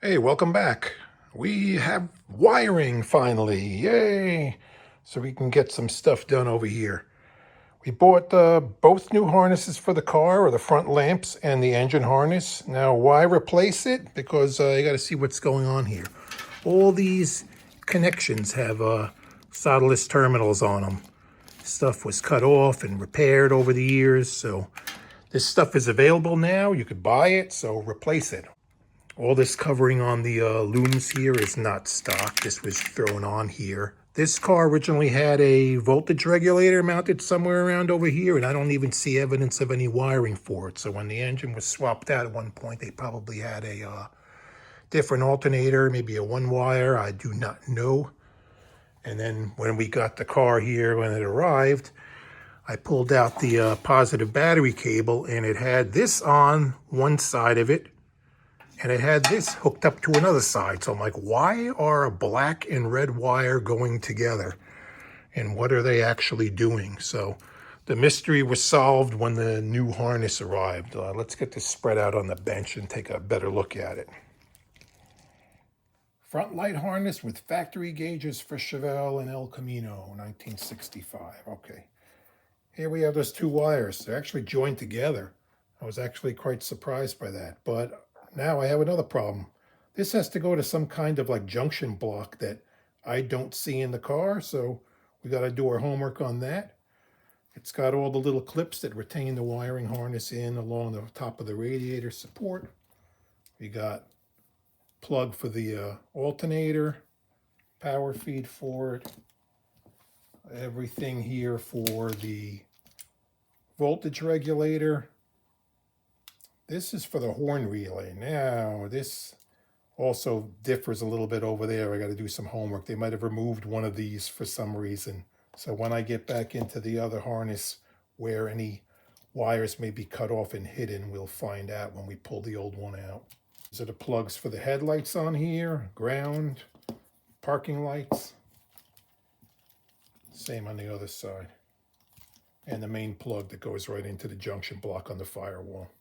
Hey, welcome back. We have wiring finally. Yay! So we can get some stuff done over here. We bought both new harnesses for the car, or the front lamps and the engine harness. Now, why replace it? Because you got to see what's going on here. All these connections have solderless terminals on them. Stuff was cut off and repaired over the years, so this stuff is available now. You could buy it, so replace it. All this covering on the looms here is not stock. This was thrown on here. This car originally had a voltage regulator mounted somewhere around over here, and I don't even see evidence of any wiring for it. So when the engine was swapped out at one point, they probably had a different alternator, maybe a one wire, I do not know. And then when we got the car here, when it arrived, I pulled out the positive battery cable, and it had this on one side of it, and it had this hooked up to another side. So I'm like, why are a black and red wire going together? And what are they actually doing? So the mystery was solved when the new harness arrived. Let's get this spread out on the bench and take a better look at it. Front light harness with factory gauges for Chevelle and El Camino, 1965. Okay. Here we have those two wires. They're actually joined together. I was actually quite surprised by that. But now I have another problem. This has to go to some kind of like junction block that I don't see in the car, so we got to do our homework on that. It's got all the little clips that retain the wiring harness in along the top of the radiator support. We got plug for the alternator, power feed for it, everything here for the voltage regulator. This is for the horn relay. Now, this also differs a little bit over there. I got to do some homework. They might have removed one of these for some reason. So when I get back into the other harness where any wires may be cut off and hidden, we'll find out when we pull the old one out. These are the plugs for the headlights on here, ground, parking lights. Same on the other side. And the main plug that goes right into the junction block on the firewall.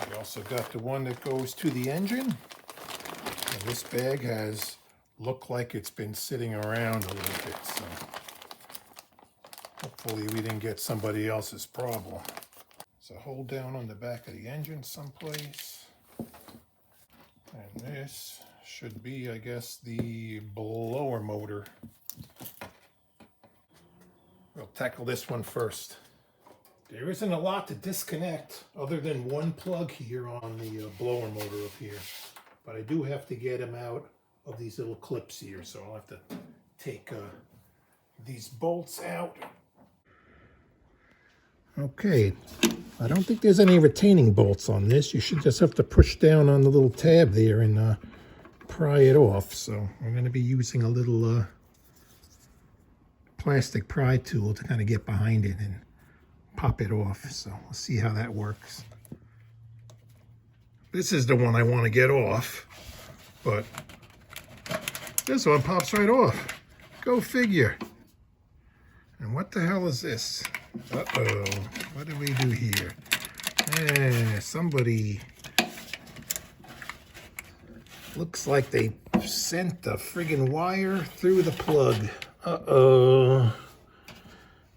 We also got the one that goes to the engine. And this bag has looked like it's been sitting around a little bit, so hopefully we didn't get somebody else's problem. So hold down on the back of the engine someplace. And this should be, I guess, the blower motor. We'll tackle this one first. There isn't a lot to disconnect other than one plug here on the blower motor up here. But I do have to get them out of these little clips here, so I'll have to take these bolts out. Okay, I don't think there's any retaining bolts on this. You should just have to push down on the little tab there and pry it off. So I'm going to be using a little plastic pry tool to kind of get behind it and pop it off. So we'll see how that works. This is the one I want to get off, but this one pops right off. Go figure. And what the hell is this? Uh-oh, what do we do here? Somebody looks like they sent the friggin' wire through the plug. Uh-oh.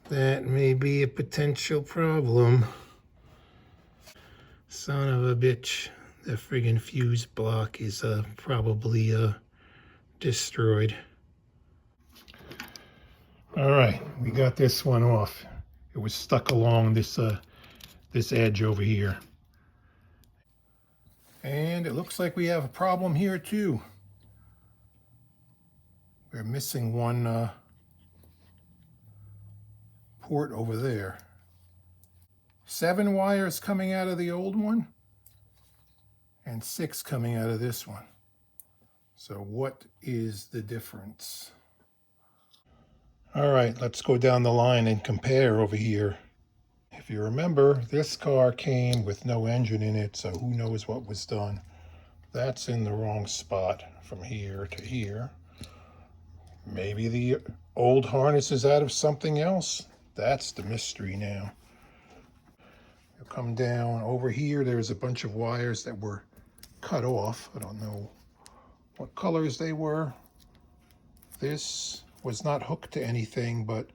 That may be a potential problem. Son of a bitch. The friggin' fuse block is probably destroyed. All right, we got this one off. It was stuck along this edge over here. And it looks like we have a problem here too. We're missing one port over there. 7 wires coming out of the old one and 6 coming out of this one. So what is the difference? All right, let's go down the line and compare over here. If you remember, this car came with no engine in it, so who knows what was done. That's in the wrong spot from here to here. Maybe the old harness is out of something else. That's the mystery now. You'll come down over here. There's a bunch of wires that were cut off. I don't know what colors they were. This was not hooked to anything, but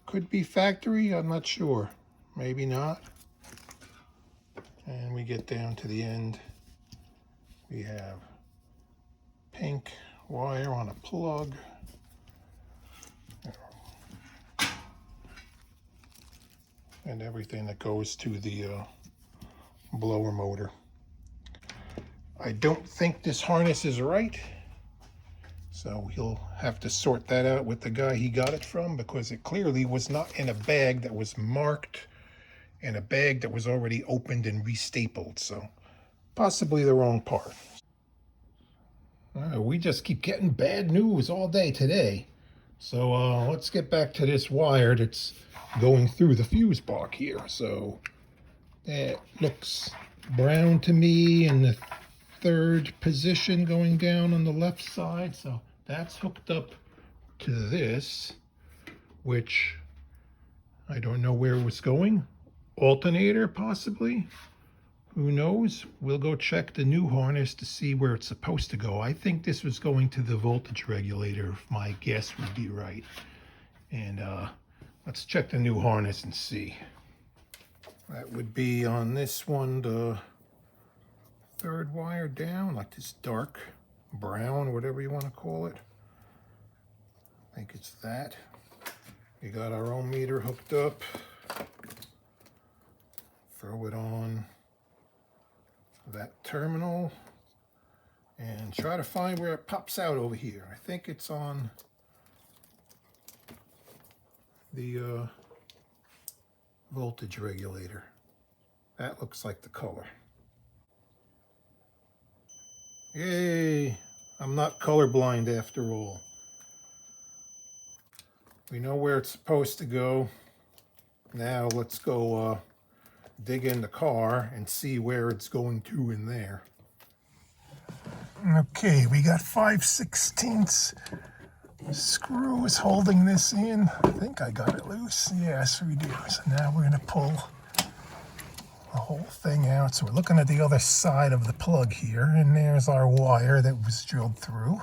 could be factory, I'm not sure. Maybe not. And we get down to the end. We have pink wire on a plug. And everything that goes to the blower motor. I don't think this harness is right, so he'll have to sort that out with the guy he got it from, because it clearly was not in a bag that was marked, in a bag that was already opened and restapled, so possibly the wrong part. We just keep getting bad news all day today. So let's get back to this wire that's going through the fuse box here. So that looks brown to me in the third position going down on the left side. So that's hooked up to this, which I don't know where it was going. Alternator, possibly. Who knows? We'll go check the new harness to see where it's supposed to go. I think this was going to the voltage regulator, if my guess would be right. And let's check the new harness and see. That would be on this one, the third wire down, like this dark brown, whatever you want to call it. I think it's that. We got our ohm meter hooked up. Throw it on that terminal and try to find where it pops out over here. I think it's on the voltage regulator. That looks like the color. Yay! I'm not colorblind after all. We know where it's supposed to go. Now let's go dig in the car and see where it's going to in there. Okay, we got 5/16 screws holding this in. I think I got it loose. Yes, we do. So now we're going to pull the whole thing out. So we're looking at the other side of the plug here, and there's our wire that was drilled through.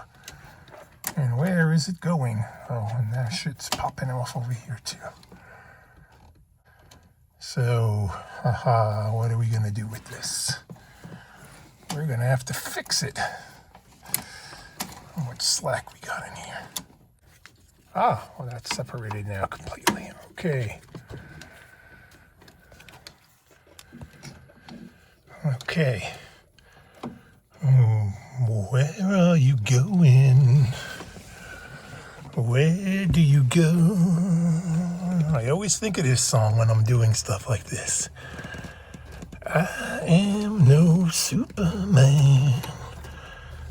And where is it going? Oh, and that shit's popping off over here too. So, what are we gonna do with this? We're gonna have to fix it. How much slack we got in here? Ah, well, that's separated now completely. Okay. Okay. Where are you going? Where do you go? I always think of this song when I'm doing stuff like this. I am no Superman.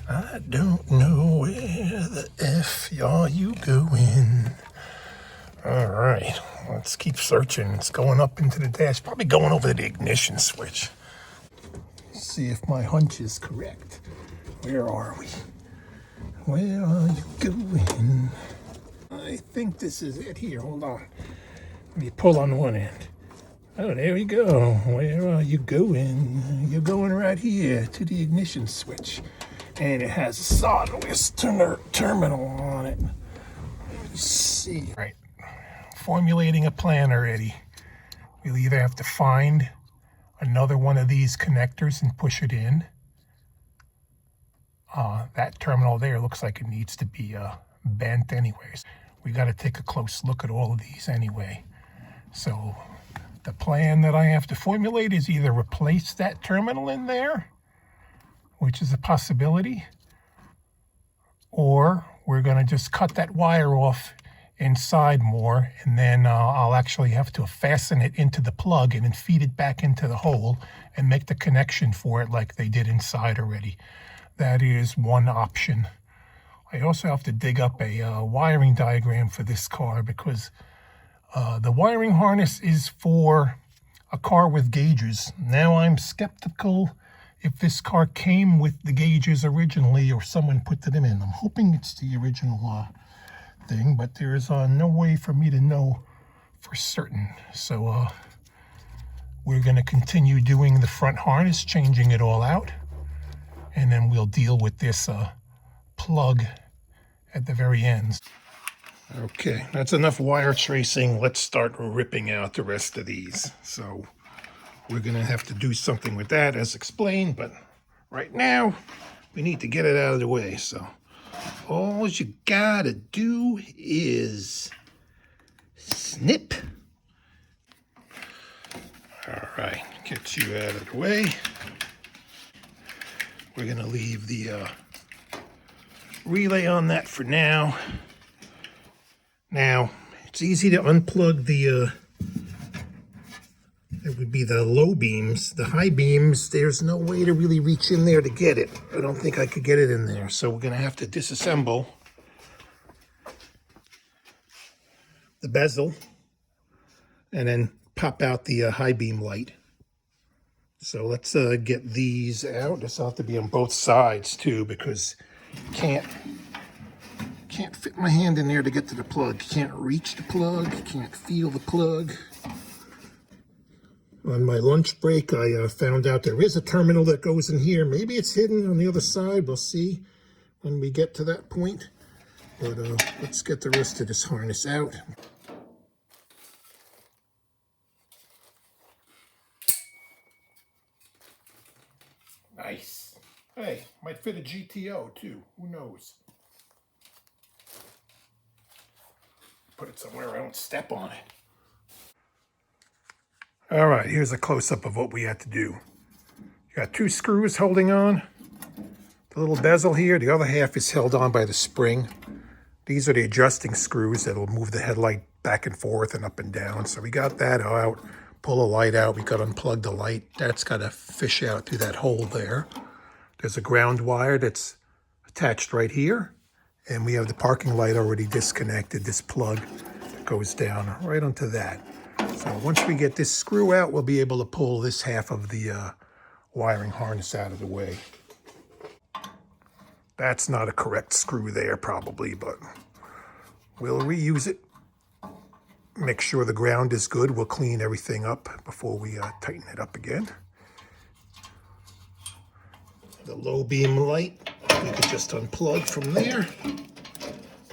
I don't know where the F are you going. All right, let's keep searching. It's going up into the dash, probably going over the ignition switch. See if my hunch is correct. Where are we? Where are you going? I think this is it here. Hold on. Let me pull on one end. Oh, there we go. Where are you going? You're going right here to the ignition switch. And it has a solderless terminal on it. Let's see. Right. Formulating a plan already. We'll either have to find another one of these connectors and push it in. That terminal there looks like it needs to be bent anyways. We got to take a close look at all of these anyway. So the plan that I have to formulate is either replace that terminal in there, which is a possibility, or we're going to just cut that wire off inside more, and then I'll actually have to fasten it into the plug and then feed it back into the hole and make the connection for it like they did inside already. That is one option. I also have to dig up a wiring diagram for this car, because the wiring harness is for a car with gauges. Now I'm skeptical if this car came with the gauges originally or someone put them in. I'm hoping it's the original thing, but there's no way for me to know for certain. So We're going to continue doing the front harness, changing it all out, and then we'll deal with this plug at the very ends. Okay, that's enough wire tracing. Let's start ripping out the rest of these. So we're going to have to do something with that as explained, but right now we need to get it out of the way. So all you gotta do is snip. All right, get you out of the way. We're gonna leave the relay on that for now. Now, it's easy to unplug the, it would be the low beams. The high beams, there's no way to really reach in there to get it. I don't think I could get it in there. So we're gonna have to disassemble the bezel and then pop out the high beam light. So let's get these out. This will have to be on both sides too, because can't fit my hand in there to get to the plug. Can't reach the plug, can't feel the plug. On my lunch break, I found out there is a terminal that goes in here. Maybe it's hidden on the other side. We'll see when we get to that point. But let's get the rest of this harness out. Nice. Hey, might fit a GTO too. Who knows? Put it somewhere I don't step on it. All right, here's a close-up of what we had to do. You got 2 screws holding on the little bezel here. The other half is held on by the spring. These are the adjusting screws that will move the headlight back and forth and up and down. So we got that out. Pull the light out. We got to unplug the light. That's got to fish out through that hole there. There's a ground wire that's attached right here. And we have the parking light already disconnected. This plug goes down right onto that. So once we get this screw out, we'll be able to pull this half of the wiring harness out of the way. That's not a correct screw there probably, but we'll reuse it. Make sure the ground is good. We'll clean everything up before we tighten it up again. The low beam light, we could just unplug from there.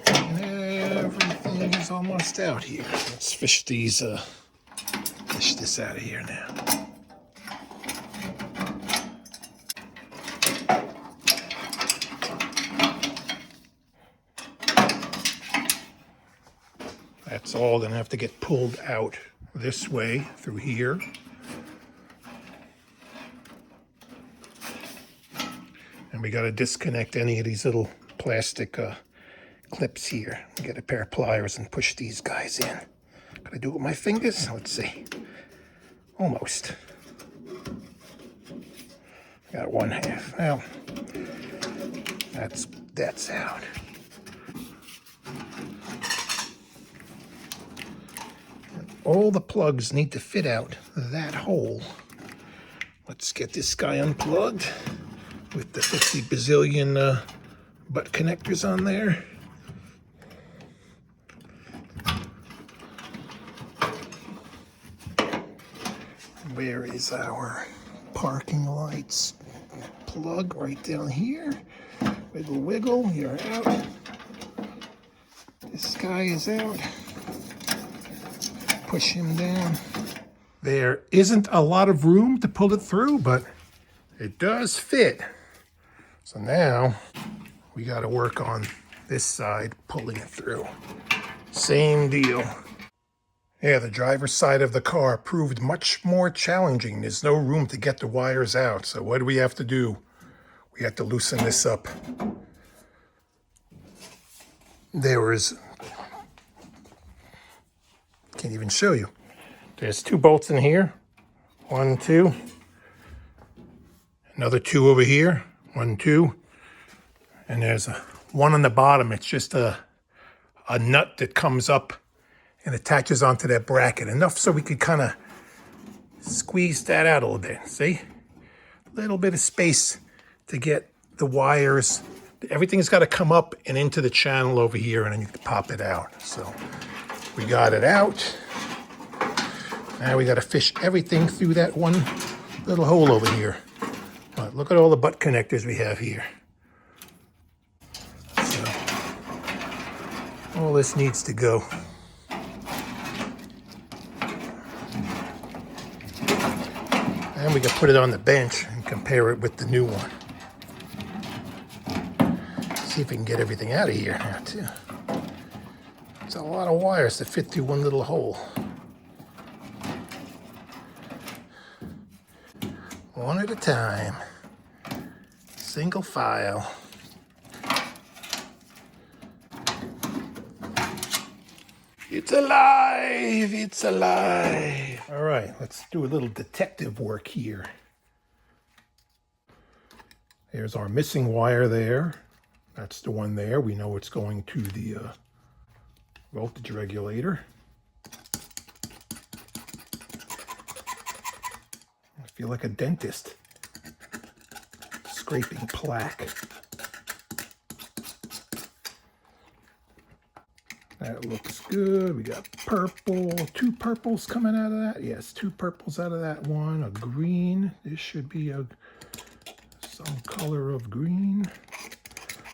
And everything is almost out here. Let's fish these, fish this out of here now. That's all gonna have to get pulled out this way through here. And we gotta disconnect any of these little plastic clips here. Get a pair of pliers and push these guys in. Can I do it with my fingers? Let's see. Almost. Got one half. Well, that's out. All the plugs need to fit out that hole. Let's get this guy unplugged with the 50 bazillion butt connectors on there. Where is our parking lights plug? Right down here. Wiggle, wiggle, you're out. This guy is out. Push him down. There isn't a lot of room to pull it through, but it does fit. So now we got to work on this side, pulling it through. Same deal. Yeah, the driver's side of the car proved much more challenging. There's no room to get the wires out. So what do we have to do? We have to loosen this up. There is, can't even show you. There's 2 bolts in here. 1, 2. Another 2 over here. 1, 2. And there's one on the bottom. It's just a nut that comes up and attaches onto that bracket. Enough so we could kind of squeeze that out a little bit. See? A little bit of space to get the wires. Everything's got to come up and into the channel over here, and then you can pop it out. So we got it out. Now we got to fish everything through that one little hole over here. But look at all the butt connectors we have here. So all this needs to go. And we can put it on the bench and compare it with the new one. See if we can get everything out of here now too. It's a lot of wires that fit through one little hole. One at a time. Single file. It's alive! It's alive! All right, let's do a little detective work here. There's our missing wire there. That's the one there. We know it's going to the voltage regulator. I feel like a dentist scraping plaque. That looks good. We got purple, 2 purples coming out of that. Yes, 2 purples out of that one. A green. This should be some color of green.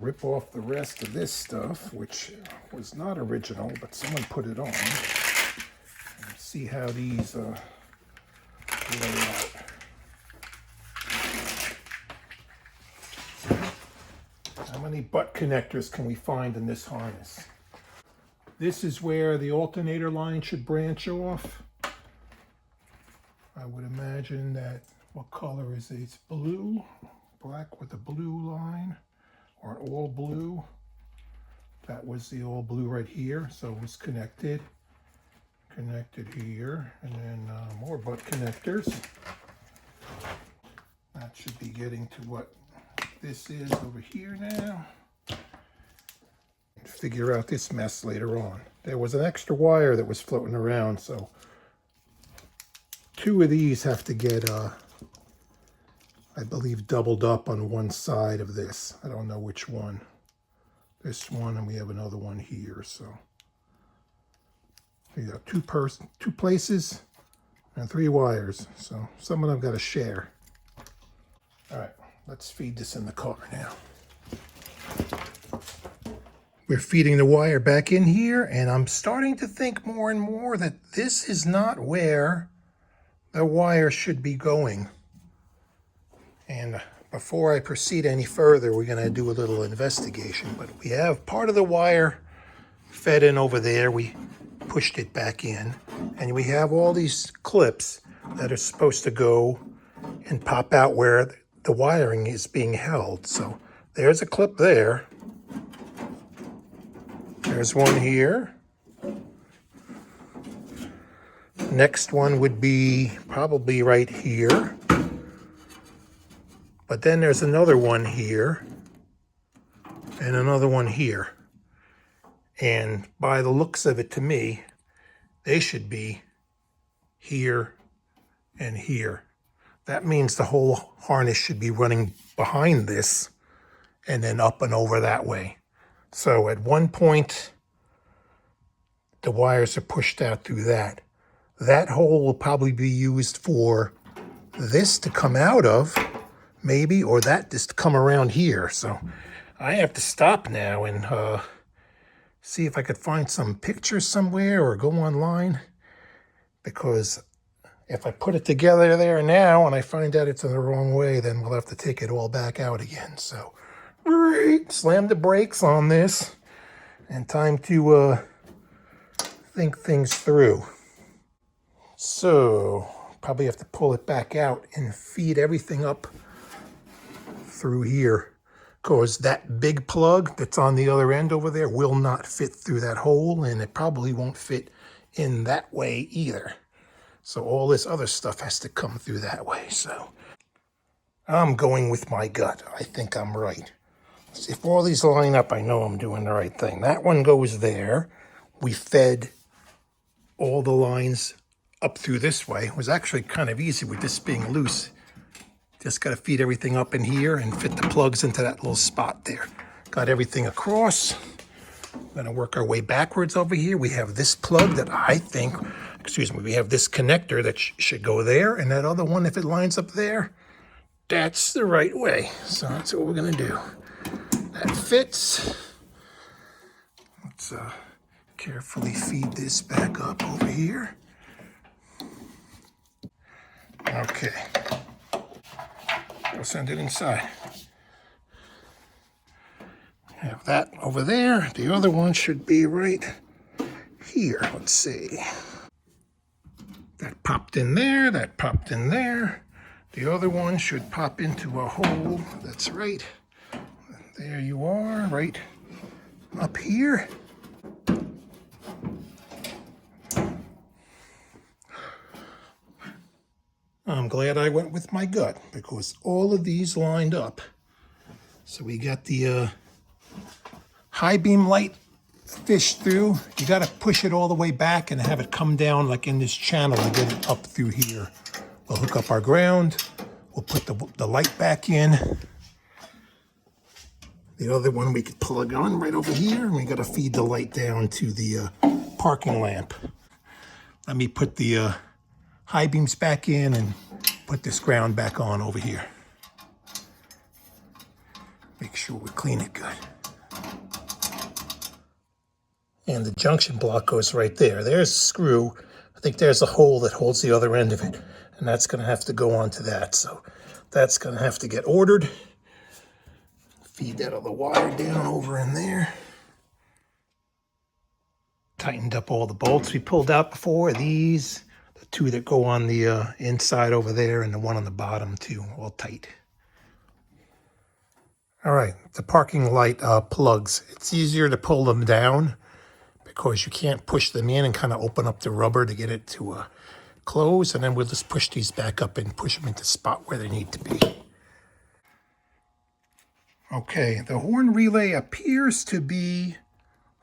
Rip off the rest of this stuff, which was not original, but someone put it on. And see how these lay out. How many butt connectors can we find in this harness? This is where the alternator line should branch off. I would imagine that, what color is it? It's blue, black with a blue line, or an all blue. That was the all blue right here, so it was connected here, and then more butt connectors. That should be getting to what this is over here now. Figure out this mess later on. There was an extra wire that was floating around, so 2 of these have to get, I believe, doubled up on one side of this. I don't know which one. This one, and we have another one here, so you got 2 places and 3 wires, so some of them got to share. All right, let's feed this in the car now. We're feeding the wire back in here, and I'm starting to think more and more that this is not where the wire should be going. And before I proceed any further, we're going to do a little investigation. But we have part of the wire fed in over there. We pushed it back in. And we have all these clips that are supposed to go and pop out where the wiring is being held. So there's a clip there. There's one here. Next one would be probably right here. But then there's another one here and another one here. And by the looks of it to me, they should be here and here. That means the whole harness should be running behind this and then up and over that way. So at one point, the wires are pushed out through that. That hole will probably be used for this to come out of, maybe, or that just to come around here. So I have to stop now and see if I could find some pictures somewhere or go online, because if I put it together there now and I find out it's in the wrong way, then we'll have to take it all back out again. So slam the brakes on this, and time to think things through. So probably have to pull it back out and feed everything up through here, because that big plug that's on the other end over there will not fit through that hole, and it probably won't fit in that way either. So all this other stuff has to come through that way. So I'm going with my gut. I think I'm right. If all these line up, I know I'm doing the right thing. That one goes there. We fed all the lines up through this way. It was actually kind of easy with this being loose. Just got to feed everything up in here and fit the plugs into that little spot there. Got everything across. We're going to work our way backwards over here. We have this plug that I think excuse me, we have this connector that should go there, and that other one, if it lines up there, that's the right way. So that's what we're gonna do. That fits. Let's carefully feed this back up over here. Okay, we'll send it inside. Have that over there. The other one should be right here. Let's see. That popped in there, that popped in there. The other one should pop into a hole. That's right. There you are, right up here. I'm glad I went with my gut because all of these lined up. So we got the high beam light fished through. You got to push it all the way back and have it come down like in this channel to get it up through here. We'll hook up our ground. We'll put the light back in. The other one we could plug on right over here, and we got to feed the light down to the parking lamp. Let me put the high beams back in and put this ground back on over here. Make sure we clean it good. And the junction block goes right there. There's a screw. I think there's a hole that holds the other end of it, and that's going to have to go onto that. So that's going to have to get ordered. Feed that other wire down over in there. Tightened up all the bolts we pulled out before. These, the two that go on the inside over there, and the one on the bottom too, all tight. All right, the parking light plugs. It's easier to pull them down because you can't push them in and kind of open up the rubber to get it to close, and then we'll just push these back up and push them into the spot where they need to be. Okay, the horn relay appears to be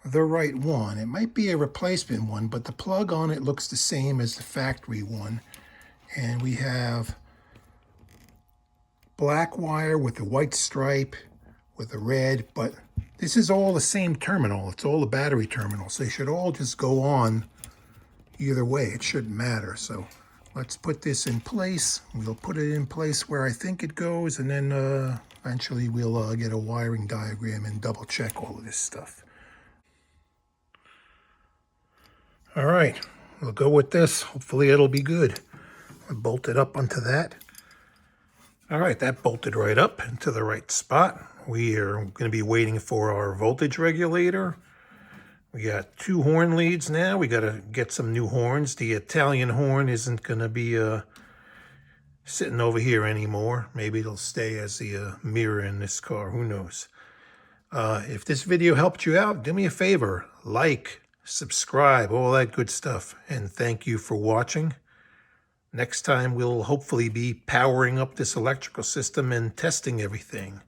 the right one. It might be a replacement one, but the plug on it looks the same as the factory one. And we have black wire with a white stripe with a red, but this is all the same terminal. It's all the battery terminals. They should all just go on either way. It shouldn't matter. So let's put this in place. We'll put it in place where I think it goes, and then eventually we'll get a wiring diagram and double check all of this stuff. All right, we'll go with this. Hopefully it'll be good. I'll bolt it up onto that. All right, that bolted right up into the right spot. We are going to be waiting for our voltage regulator. We got 2 horn leads now. We got to get some new horns. The Italian horn isn't going to be sitting over here anymore. Maybe it'll stay as the mirror in this car. Who knows? If this video helped you out, do me a favor. Like, subscribe, all that good stuff. And thank you for watching. Next time, we'll hopefully be powering up this electrical system and testing everything.